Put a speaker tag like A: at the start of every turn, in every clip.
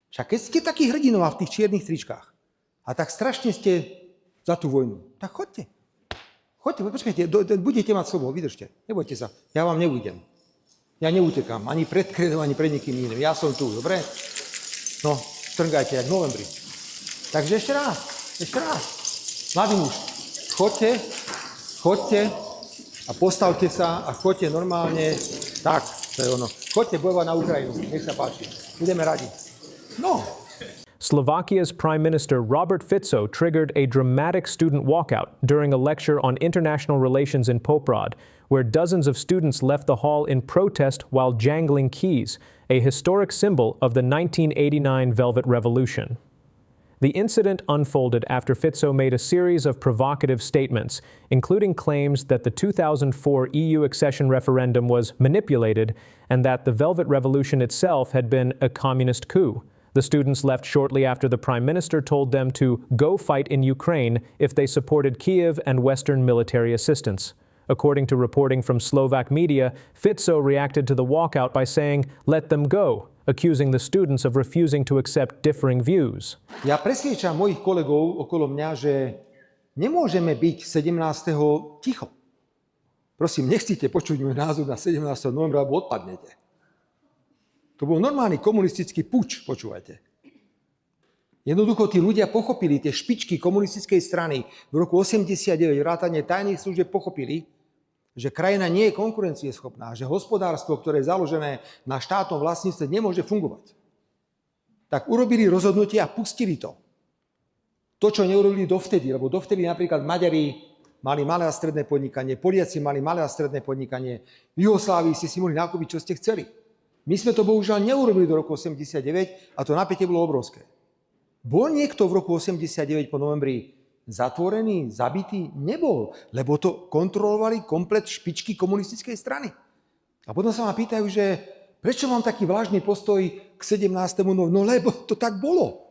A: Však keď ste takí hrdinová v tých čiernych tričkách a tak strašne ste za tú vojnu, tak choďte. Choďte, počkajte, budete mať slovo, vydržte. Nebojte sa, ja vám neujdem. Ja neutekám ani pred kredom, ani pred nikým iným. Ja som tu, dobre? No, štrngajte, jak v novembri. Takže ešte raz. Mladý muž, choďte a postavte sa a choďte normálne. Tak, to je ono. Choďte bojovať na Ukrajinu, nech sa páči. Budeme radi. No.
B: Slovakia's Prime Minister Robert Fico triggered a dramatic student walkout during a lecture on international relations in Poprad, where dozens of students left the hall in protest while jangling keys, a historic symbol of the 1989 Velvet Revolution. The incident unfolded after Fico made a series of provocative statements, including claims that the 2004 EU accession referendum was manipulated and that the Velvet Revolution itself had been a communist coup. The students left shortly after the Prime Minister told them to go fight in Ukraine if they supported Kyiv and Western military assistance. According to reporting from Slovak media, Fico reacted to the walkout by saying, "Let them go," accusing the students of refusing to accept differing views.
A: Ja presviečam mojich kolegov okolo mňa, že nemôžeme byť 17. ticho. Prosím, nechcete počuť môj názor na 17. novembra, alebo odpadnete. To bol normálny komunistický puč, počúvajte. Jednoducho tí ľudia pochopili, tie špičky komunistickej strany v roku 89, vrátane tajných služieb pochopili, že krajina nie je konkurencieschopná, že hospodárstvo, ktoré je založené na štátnom vlastníctve, nemôže fungovať. Tak urobili rozhodnutie a pustili to. To, čo neurobili dovtedy, lebo dovtedy napríklad Maďari mali malé a stredné podnikanie, Poliaci mali malé a stredné podnikanie, v Juhoslávii ste si mohli nakúpiť, čo ste chceli. My sme to bohužiaľ neurobili do roku 89 a to napätie bolo obrovské. Bol niekto v roku 89 po novembri zatvorený, zabitý? Nebol, lebo to kontrolovali komplet špičky komunistickej strany. A potom sa ma pýtajú, že prečo mám taký vážny postoj k 17. novembru? No lebo to tak bolo.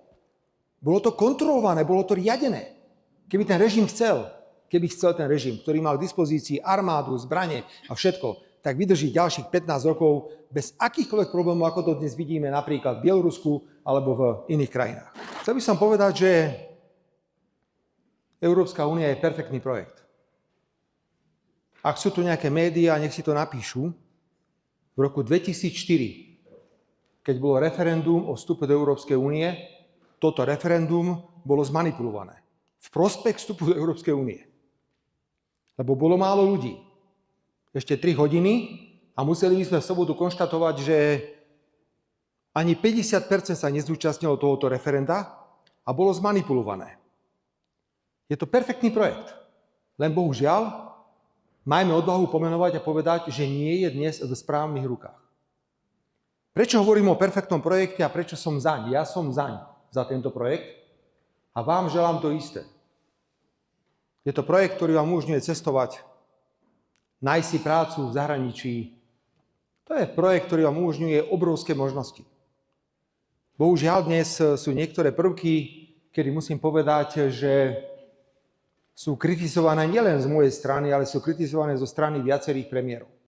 A: Bolo to kontrolované, bolo to riadené. Keby ten režim chcel, ten režim, ktorý mal k dispozícii armádu, zbrane a všetko, tak vydrží ďalších 15 rokov bez akýchkoľvek problémov, ako to dnes vidíme napríklad v Bielorusku alebo v iných krajinách. Chcel by som povedať, že Európska únia je perfektný projekt. Ak sú tu nejaké médiá, nech si to napíšu. V roku 2004, keď bolo referendum o vstupe do Európskej únie, toto referendum bolo zmanipulované v prospech vstupu do Európskej únie. Lebo bolo málo ľudí. Ešte 3 hodiny a museli by sme v sobotu konštatovať, že ani 50% sa nezúčastnilo tohoto referenda a bolo zmanipulované. Je to perfektný projekt. Len bohužiaľ, majme odvahu pomenovať a povedať, že nie je dnes v správnych rukách. Prečo hovorím o perfektnom projekte a prečo som zaň? Ja som zaň za tento projekt a vám želám to isté. Je to projekt, ktorý vám umožňuje cestovať, nájsť si prácu v zahraničí. To je projekt, ktorý vám umožňuje obrovské možnosti. Bohužiaľ dnes sú niektoré prvky, kedy musím povedať, že sú kritizované nielen z mojej strany, ale sú kritizované zo strany viacerých premiérov.